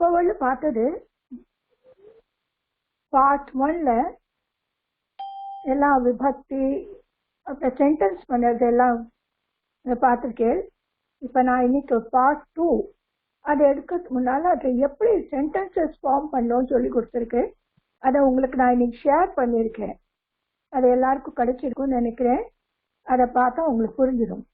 இப்போ பார்த்தது பார்ட் 1ல எல்லாம் விபக்தி அப்புறம் சென்டென்ஸ் பண்ணுறது எல்லாம் பார்த்துருக்கேன். இப்போ நான் இன்னைக்கு பார்ட் 2 அதை எடுக்கிறதுக்கு முன்னால் அதை எப்படி சென்டென்சஸ் ஃபார்ம் பண்ணோன்னு சொல்லி கொடுத்துருக்கேன். அதை உங்களுக்கு நான் இன்னைக்கு ஷேர் பண்ணியிருக்கேன். அது எல்லாருக்கும் கிடைச்சிருக்கும்னு நினைக்கிறேன். அதை பார்த்தா உங்களுக்கு புரிஞ்சிடும்.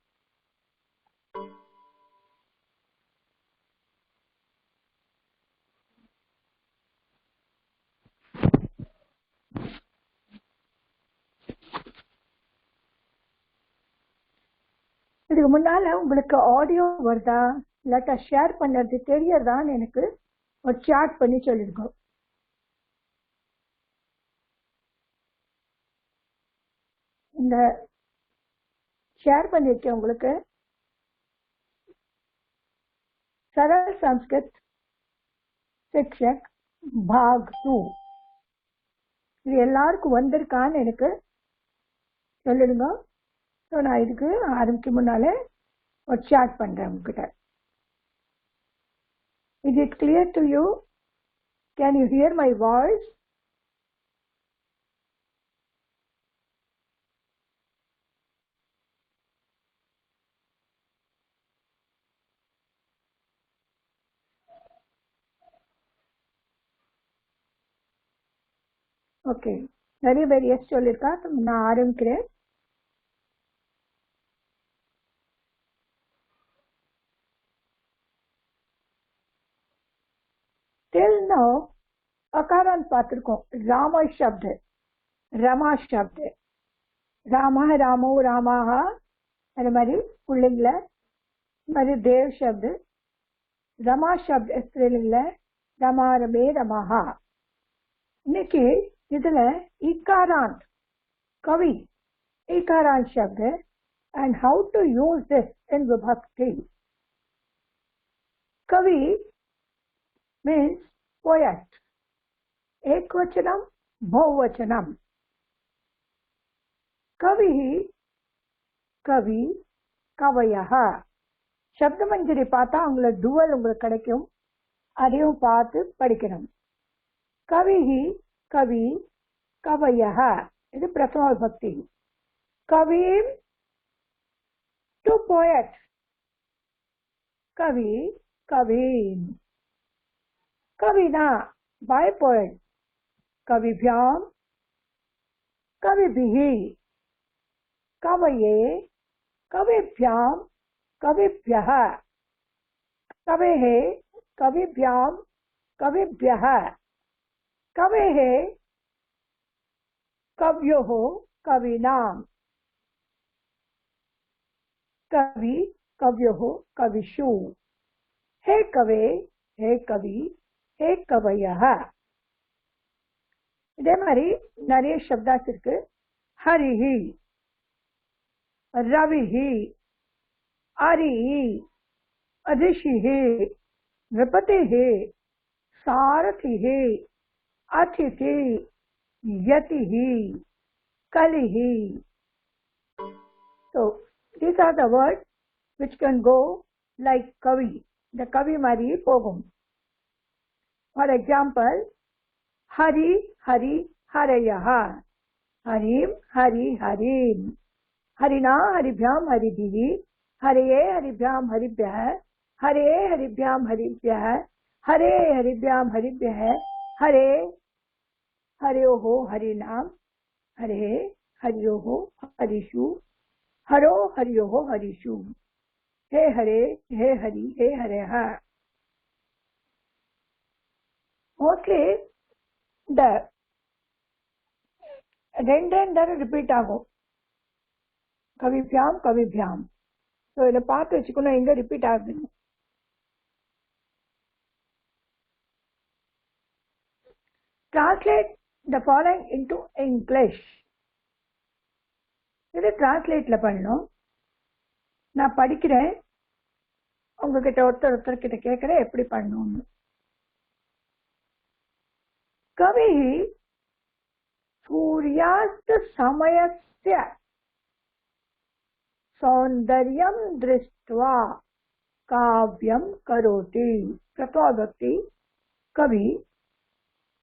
இதுக்கு முன்னால உங்களுக்கு ஆடியோ வருதா இல்லாட்டா ஷேர் பண்ணுறது தெரியறதான்னு எனக்கு ஒரு சாட் பண்ணி சொல்லியிருக்கோம். இந்த ஷேர் பண்ணியிருக்கேன் உங்களுக்கு. सरल संस्कृत शिक्षक भाग 2 இது எல்லாருக்கும் வந்திருக்கான்னு எனக்கு சொல்லிடுங்க. ஸோ நான் இதுக்கு ஆரம்பிக்க முன்னாலே ஒரு சாட் பண்ணுறேன் உங்ககிட்ட. Is it clear to you? Can you hear my voice? Okay, நிறைய பேர் எஸ் சொல்லியிருக்கா. நான் ஆரம்பிக்கிறேன். Till now अकारांत பார்த்துருக்கோம். ராம शब्द, रमा शब्द, रामा रामो रामाहा அது மாதிரி புள்ளிங்கள மாதிரி தேவ் शब्द, रमा शब्द ஸ்திரீலிங்கள रमा रमे रमाहा. இன்னைக்கு இதுல इकारांत कवि इकारांत शब्द and how to use this in vibhakti. कवि means poet. एकवचनम बहुवचनम. कवि कवि कवयः. शब्द मंजरी பார்த்தா உங்களுக்கு டுவல் உங்களுக்கு கிடைக்கும். அதையும் பார்த்து படிக்கணும். कवि कवि कवयः இது பிரதம விபக்தி. कविम to poet. कवि कवीम. कविना by poet. कविभ्याम कविभिः. कवये कविभ्याम कविभ्यः. कवेः कविभ्याम कविभ्यः. कवेः कव्योः कवीनाम्. कवि कव्योः कविषु. हे कवे हे कवि हे कवयः. இதே மாதிரி நிறைய சப்தாஸ் இருக்கு. ஹரிஹி, ரவிஹி, அரிஹி, ரிஷிஹி, விபதிஹி, சாரதிஹி, Aditi, யதிஹி, கலிஹி. So these are the words which can go like kavi. The kavi மாதிரி போகும். For example, Hari Hari हरयः. हरिम हरि हरिम. हरिना हरिभ्याम हरिभिः. हरये हरिभ्याम हरिभ्यः. हरे हरिभ्याम हरिभ्यः. हरे हरिभ्याम हरिभ्यः. हरे हरयोः हरिनाम. हरे हरयोः हरिषु. हरो हरयोः हरिषु. हे हरे हे हरि हे हरयः. Mostly இந்த ரெண்டு தடவை ரிப்பீட் ஆகும். கவிபியாம் கவிபியாம். ஸோ இதை பார்த்து வச்சுக்கணும் எங்க ரிப்பீட் ஆகுதுன்னு. Translate the following into English. இது டிரான்ஸ்லேட்ல பண்ணணும். நான் படிக்கிறேன், உங்ககிட்ட ஒருத்தர் கிட்ட கேட்கிறேன் எப்படி பண்ணணும்னு. कवि सूर्यास्त समयस्य सौंदर्यं दृष्ट्वा काव्यं करोति. प्रथमा विभक्ति கவி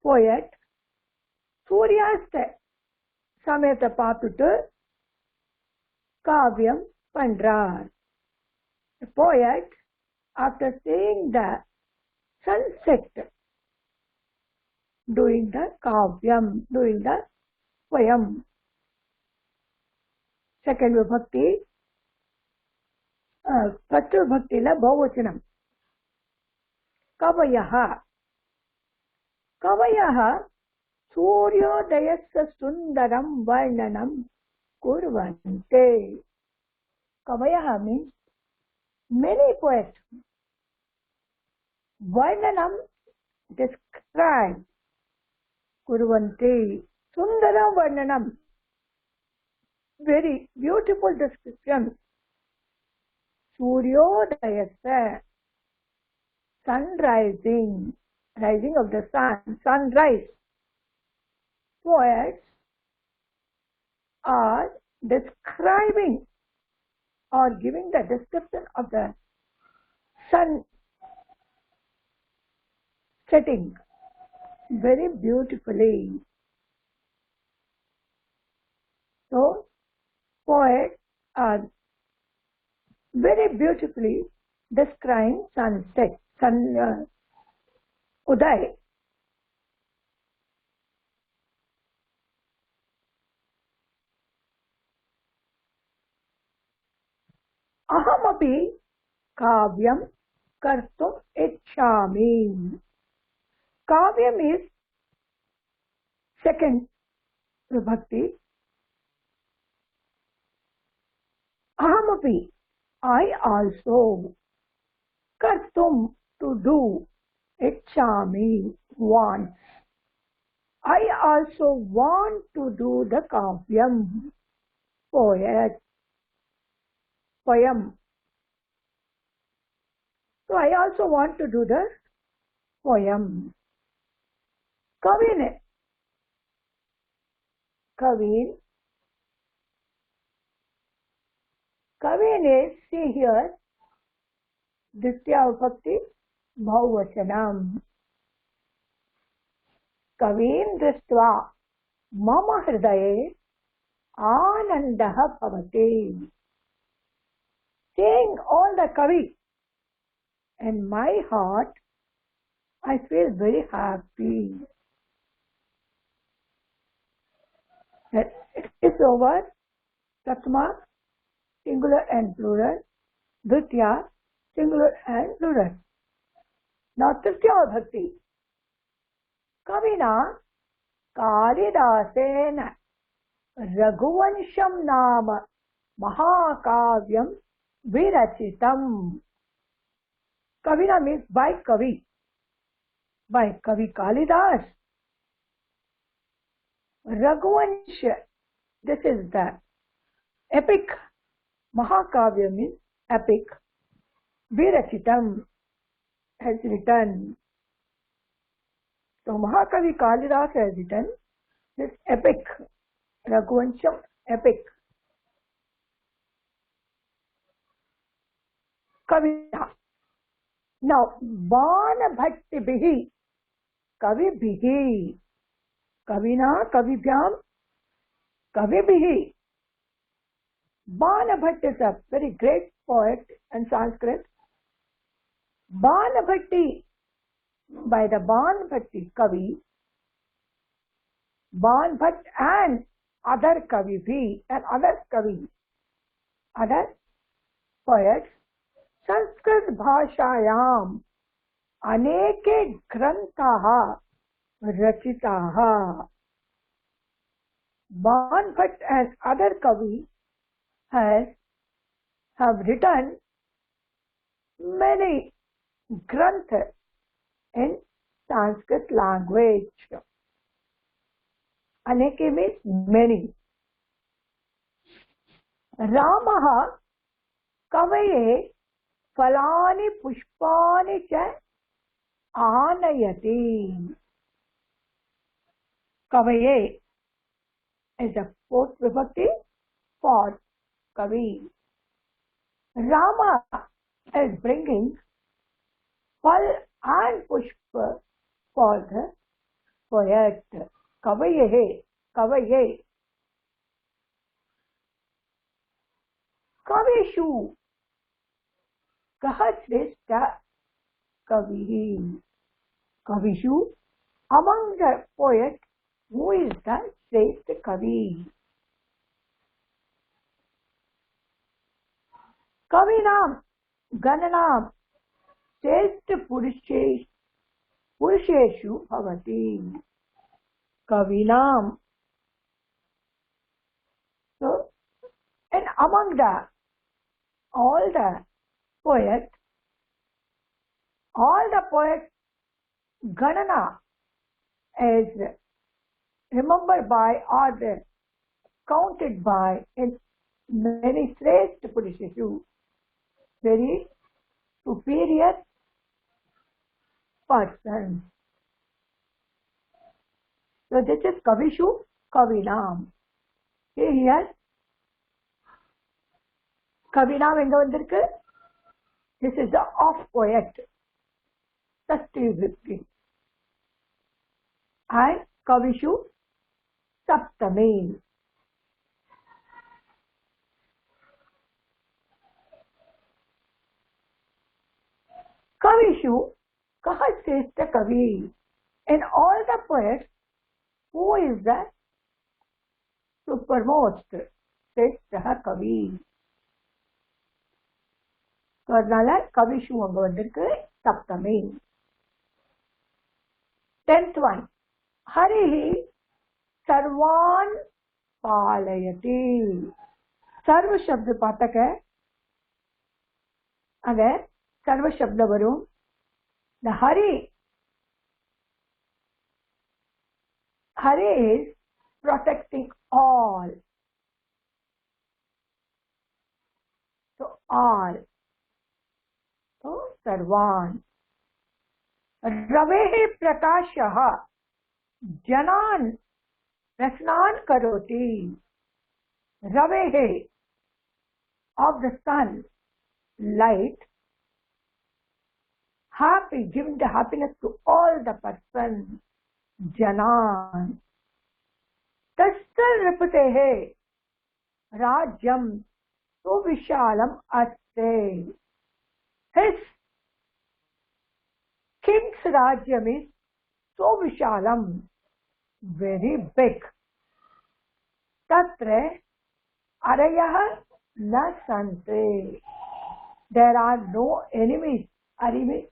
poet சூரியாஸ்த சமயத்தை பார்த்துட்டு காவியம் பண்றார். poet after seeing the sunset doing the kavyam, doing the poem. Second vibhakti, first vibhakti la bahuvachanam kavayah. kavayah suryodayasya sundaram varnanam kurvante. kavayah means many poets. varnanam describe, kurvante sundaram varnanam, very beautiful description. Suryodayasya, sun rising, rising of the sun, sunrise. Poets are describing or giving the description of the sun setting very beautifully. So poets are very beautifully describing sunset, sun uday. Ahamapi kavyam kartum ichchami. Kavyam is second vibhakti. Ahamapi, I also, kartum, to do, ichchami, want. I also want to do the kavyam, poem. So I also want to do the poem. Kavin is, see here, Ditya Vibhakti Bahuvachanam. Kavin drishtva mama hridaye anandaha bhavati. Seeing all the Kavi in my heart, I feel very happy. It's over. Pratama, singular and plural. Dvitiya, singular and plural. Now Tritiya Vibhakti. Kavina Kalidasena Raghuvansham Nama Mahakavyam Virachitam. Kavina means by Kavi Kalidas. Raghuvansha, this is the epic. Mahakavya means epic. Virachitam, has written. So Mahakavi Kalidas has written this epic, Raghuvansham epic. Kavita. Now, Bana Bhatti Bihi, Kavi Bihi, Kavina, Kavibhyam, Kavi Bihi. Bana Bhatt is a very great poet in Sanskrit. Bana Bhatti, by the Ban Bhatti Kavi, Ban Bhatt and other Kavi Bhi and other Kavi, other poets, Sanskrit Bhashayam Aneke Grantaha Rachitaha. Ban Bhatt and other Kavi have written many grantha in Sanskrit language. Aneke means many. Ramaha Kavaye Falani Pushpani Cha Anayati. Kavaye is a fourth vibhakti for Kavi. Rama is bringing Fal and Pushpa for the poet. Kavaye, Kavaye. Kavishu, Kahasreshta Kavi. Kavishu, among the poets, who is the Shrestha Kavi? Kavinam, Gananam, Shrestha Purusheshu Bhavati. Kavinam. So, and among all the poets, Ganana is remembered by or counted by in many Shrestha Purushishu, very superior person. So this is Kavishu, Kavinam. Here, Kavinam enga vandirukku? This is the off poet, Sasti Vipti. And Kavishu, Saptami. Kavishu, Kahasreshta Kavi. In all the poets, who is the supermost Shrestha Kavi? So, adnala Kavishu anga vandirukku Saptami. 10th one. Harihi Sarvan Palayati. Sarva Shabda Pataka. Agar Sarva Shabda varum. The Hari is protecting all. So all. So Sarvan. Ravehi Prakashaha Janan Prasnan Karoti. Ravehi, of the sun, light, happy, giving the happiness to all the persons. Janan. Tastal Riputehe Rajyam Suvishalam Aste. His king's Rajyam is Suvishalam, very big. Tatre Arayah Na Sante. There are no enemies. Enemies.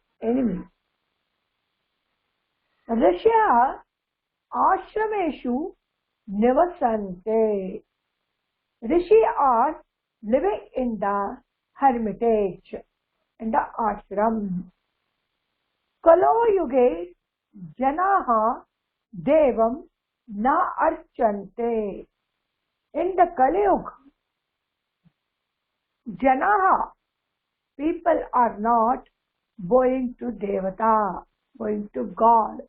Rishya Ashrameshu Nivasante. Rishi are living in the hermitage, in the ashram. Kalo Yuge Janaha Devam Na Archante. In the Kali Yuga, Janaha, people are not going to Devata, going to God.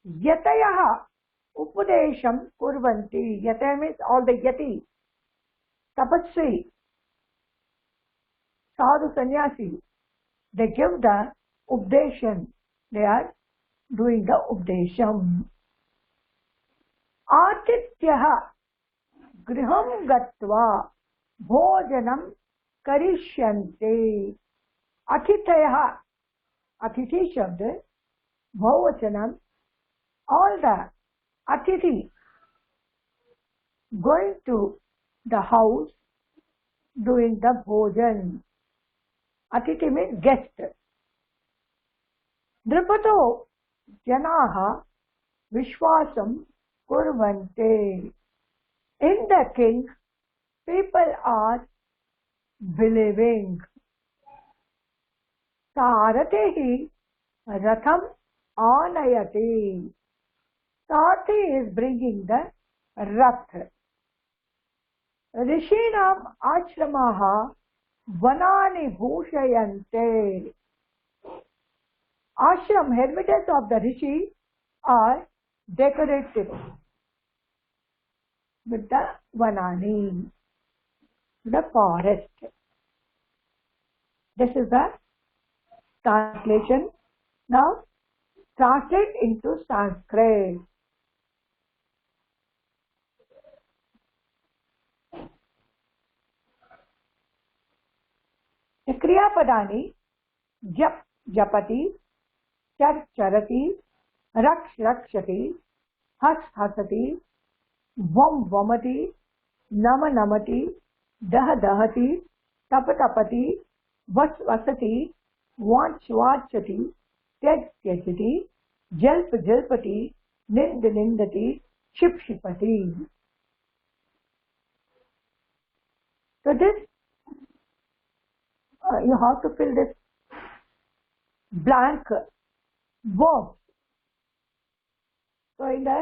Yatayaha Upadesham Kurvanti. Yataya means all the Yati, Tapasvi, Sadhu Sannyasi. They give the Updeshan. They are doing the Updesham. Atityaha Griham Gatva Bhojanam Karishyanti. Atityaha, Atiti Shabda, Bhavachanam, all the Atiti going to the house doing the Bhojan. Atiti means guest. Dripato Janaha Vishwasam Kurvante. In the king, people are believing. Saratehi Ratham Anayati. Sarathi is bringing the Rath. Rishinam Ashramaha Vanani Bhushayante. Ashram, hermitages of the Rishi are decorated with the Vanani, the forest. This is the translation. Now, translate into Sanskrit. क्रियापदानि जप जपति, चर चरति, रक्ष रक्षति, हस हसति, वम वमति, नम नमति, दह दहति, तप तपति, वस वसति, वाच वाचति, त्यज त्यजति, जल्प जल्पति, निंद निंदति, क्षिप क्षिपति. So this you have to fill this blank verbs. So in the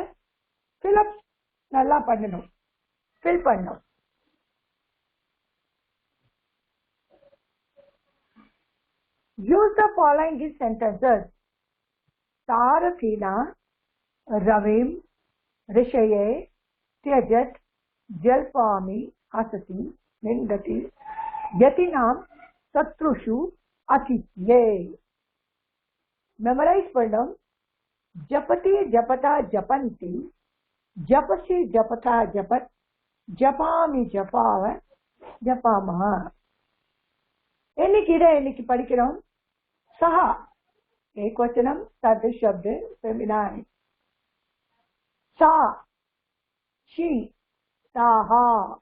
fill up நல்லா பண்ணணும், fill பண்ணணும். Use the following sentences. सारथीना रविम ऋषये त्यजत जल्पामि हसति निंदति यतिनाम शत्रुषु अतिथ्ये. मेमोराइज பண்ணணும். जपति जपता जपन्ति, जपसि जपता जपत, जपामि जपाव जपामः. இன்னைக்கு படிக்கிறோம். सहा एक वचनम तद शब्द फेमिनाइन. सा शी ताहा,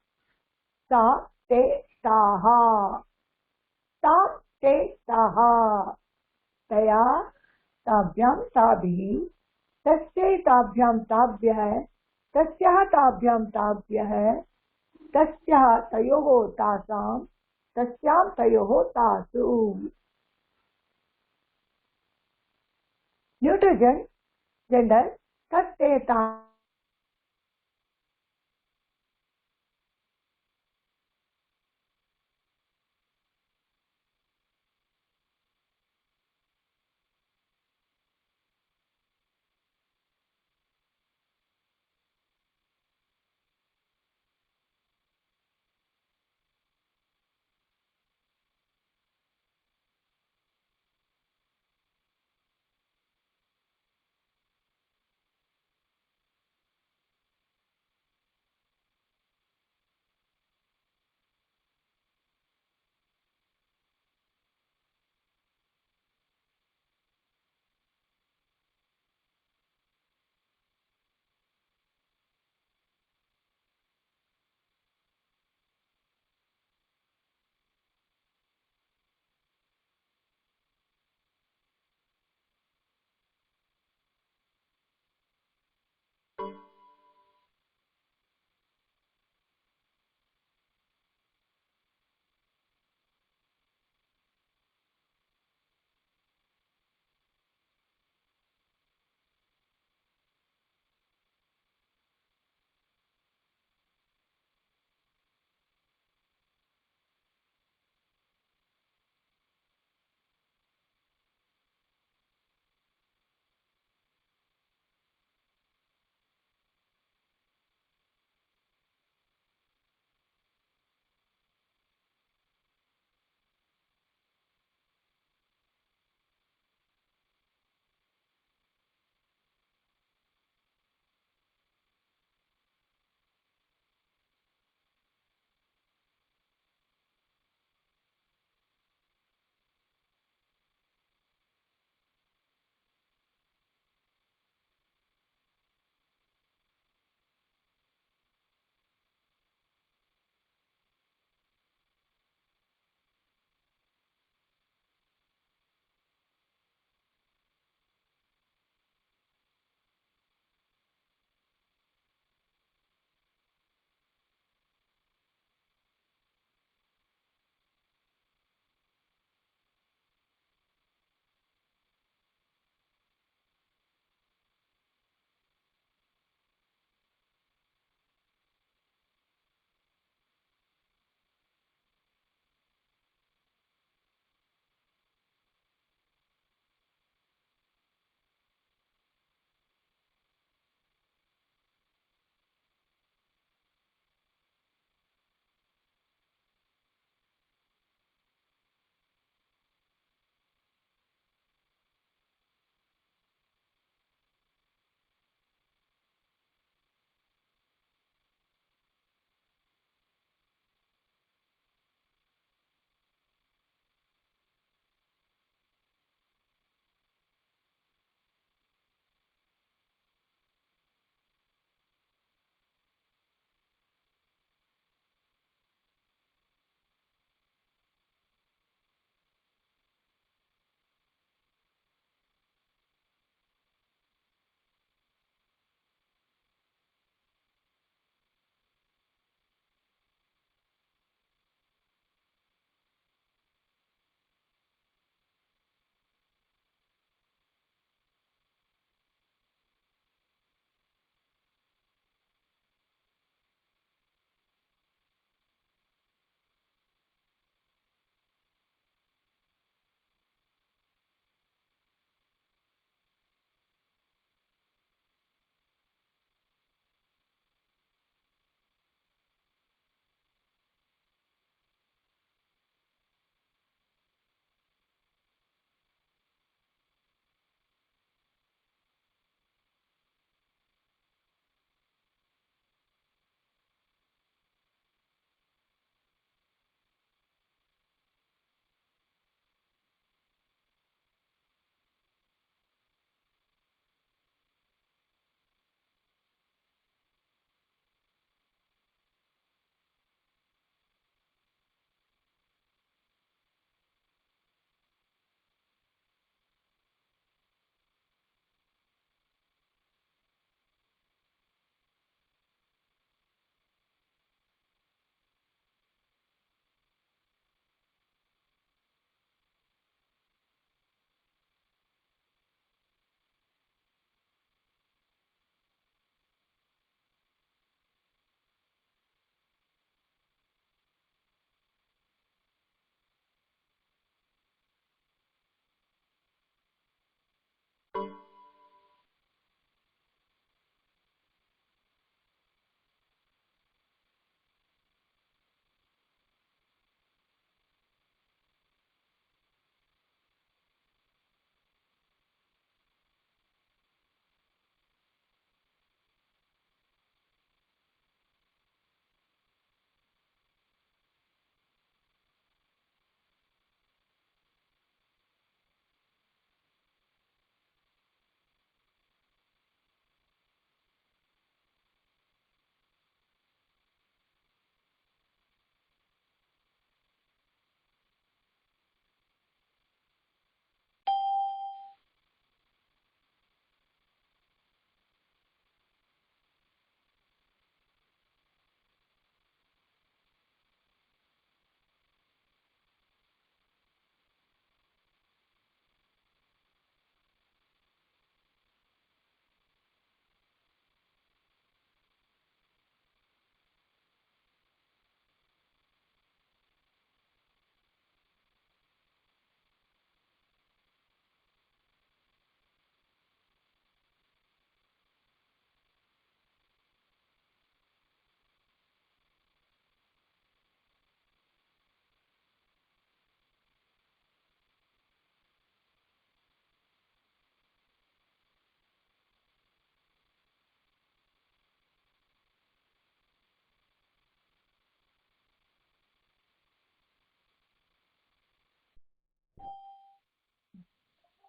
सा ते ताहा, ताम ते ताहा, तया ताभ्यां ताभिः, तस्यै ताभ्यां ताभ्यः, तस्याः ताभ्यां ताभ्यः, तस्याः तयोः तासां, तस्यां तयोः तासु. न्यूट्रिजन जेंडर तत्ते ता.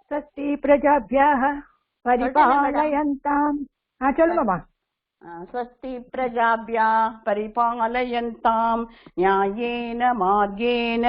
स्वस्ति प्रजाभ्यः परिपालयन्ताम् சொல்லுங்கம்மா स्वस्ति प्रजाभ्यः परिपालयन्ताम् न्यायेन मार्गेण